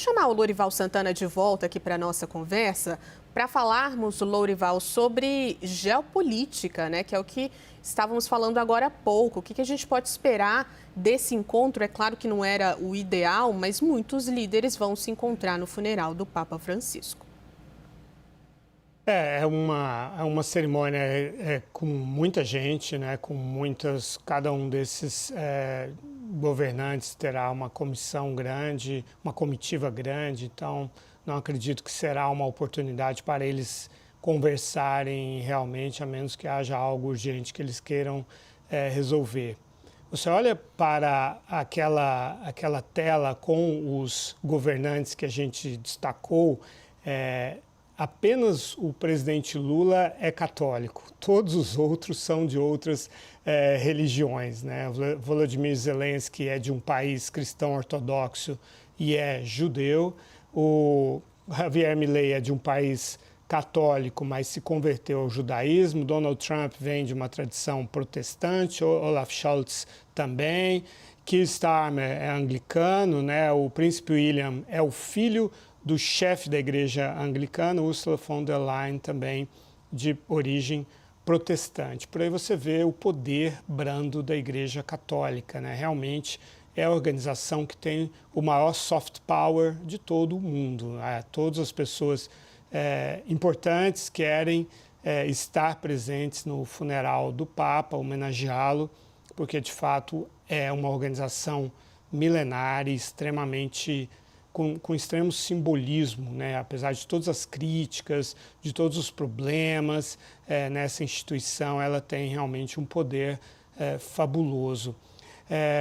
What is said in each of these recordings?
Vamos chamar o Lourival Santana de volta aqui para a nossa conversa, para falarmos, Lourival, sobre geopolítica, né? Que é o que estávamos falando agora há pouco. O que a gente pode esperar desse encontro? É claro que não era o ideal, mas muitos líderes vão se encontrar no funeral do Papa Francisco. É uma cerimônia com muita gente, né? Cada um desses governantes terá uma comissão grande, uma comitiva grande, então não acredito que será uma oportunidade para eles conversarem realmente, a menos que haja algo urgente que eles queiram resolver. Você olha para aquela tela com os governantes que a gente destacou, apenas o presidente Lula é católico, todos os outros são de outras religiões, né? Volodymyr Zelensky é de um país cristão ortodoxo e é judeu, o Javier Milei é de um país católico, mas se converteu ao judaísmo, Donald Trump vem de uma tradição protestante, Olaf Scholz também, Keir Starmer é anglicano, né? O príncipe William é o filho do chefe da igreja anglicana, Ursula von der Leyen, também de origem protestante. Por aí você vê o poder brando da igreja católica, né? Realmente é a organização que tem o maior soft power de todo o mundo, né? Todas as pessoas importantes querem estar presentes no funeral do Papa, homenageá-lo, porque de fato é uma organização milenária, extremamente com extremo simbolismo, né? Apesar de todas as críticas, de todos os problemas, nessa instituição ela tem realmente um poder fabuloso.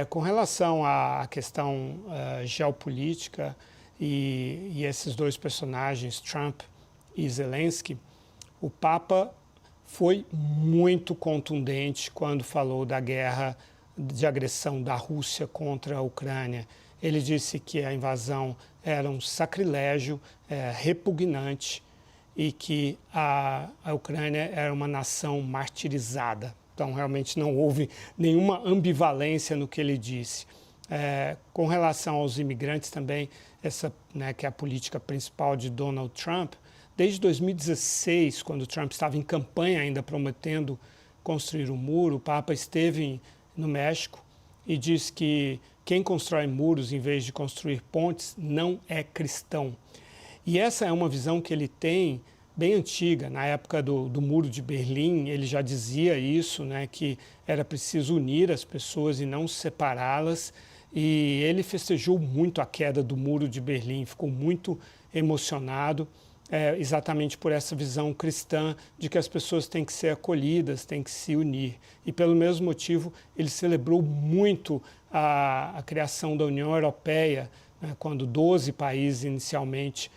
Com relação à questão geopolítica e esses dois personagens, Trump e Zelensky, o Papa foi muito contundente quando falou da guerra de agressão da Rússia contra a Ucrânia. Ele disse que a invasão era um sacrilégio repugnante e que a Ucrânia era uma nação martirizada. Então, realmente não houve nenhuma ambivalência no que ele disse. Com relação aos imigrantes também, que é a política principal de Donald Trump, desde 2016, quando Trump estava em campanha ainda prometendo construir um muro, o Papa esteve no México e disse que quem constrói muros em vez de construir pontes não é cristão. E essa é uma visão que ele tem bem antiga. Na época do Muro de Berlim, ele já dizia isso, né, que era preciso unir as pessoas e não separá-las. E ele festejou muito a queda do Muro de Berlim, ficou muito emocionado, exatamente por essa visão cristã de que as pessoas têm que ser acolhidas, têm que se unir. E pelo mesmo motivo, ele celebrou muito a criação da União Europeia, né, quando 12 países inicialmente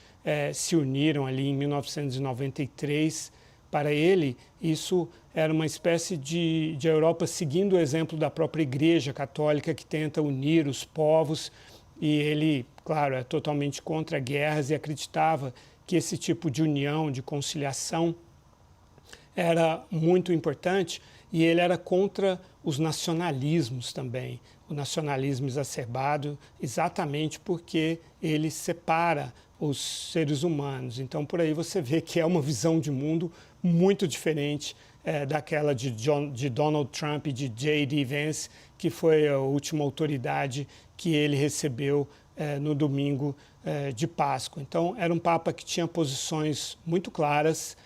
se uniram ali em 1993. Para ele, isso era uma espécie de Europa seguindo o exemplo da própria Igreja Católica, que tenta unir os povos. E ele, claro, é totalmente contra guerras e acreditava que esse tipo de união, de conciliação, era muito importante, e ele era contra os nacionalismos também, o nacionalismo exacerbado, exatamente porque ele separa os seres humanos. Então, por aí você vê que é uma visão de mundo muito diferente daquela de Donald Trump e de J.D. Vance, que foi a última autoridade que ele recebeu no domingo de Páscoa. Então, era um Papa que tinha posições muito claras,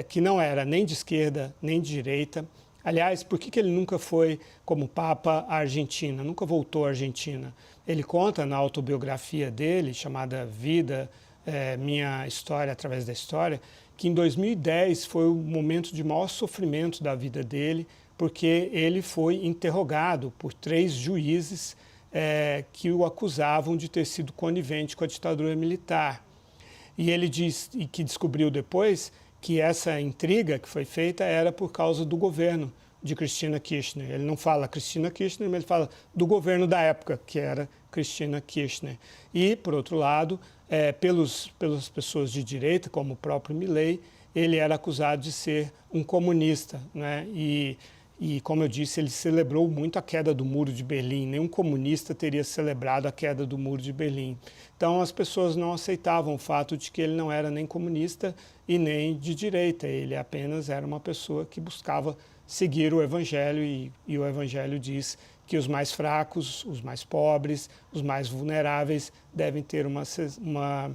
que não era nem de esquerda nem de direita. Aliás, por que ele nunca foi, como Papa, à Argentina? Nunca voltou à Argentina. Ele conta na autobiografia dele, chamada Vida, Minha História através da História, que em 2010 foi o momento de maior sofrimento da vida dele, porque ele foi interrogado por 3 juízes que o acusavam de ter sido conivente com a ditadura militar. E ele diz, e que descobriu depois, que essa intriga que foi feita era por causa do governo de Cristina Kirchner. Ele não fala Cristina Kirchner, mas ele fala do governo da época, que era Cristina Kirchner. E, por outro lado, pelas pessoas de direita, como o próprio Milei, ele era acusado de ser um comunista, né? E E, como eu disse, ele celebrou muito a queda do Muro de Berlim. Nenhum comunista teria celebrado a queda do Muro de Berlim. Então, as pessoas não aceitavam o fato de que ele não era nem comunista e nem de direita. Ele apenas era uma pessoa que buscava seguir o Evangelho e o Evangelho diz que os mais fracos, os mais pobres, os mais vulneráveis devem ter uma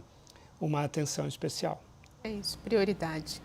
atenção especial. É isso, prioridade.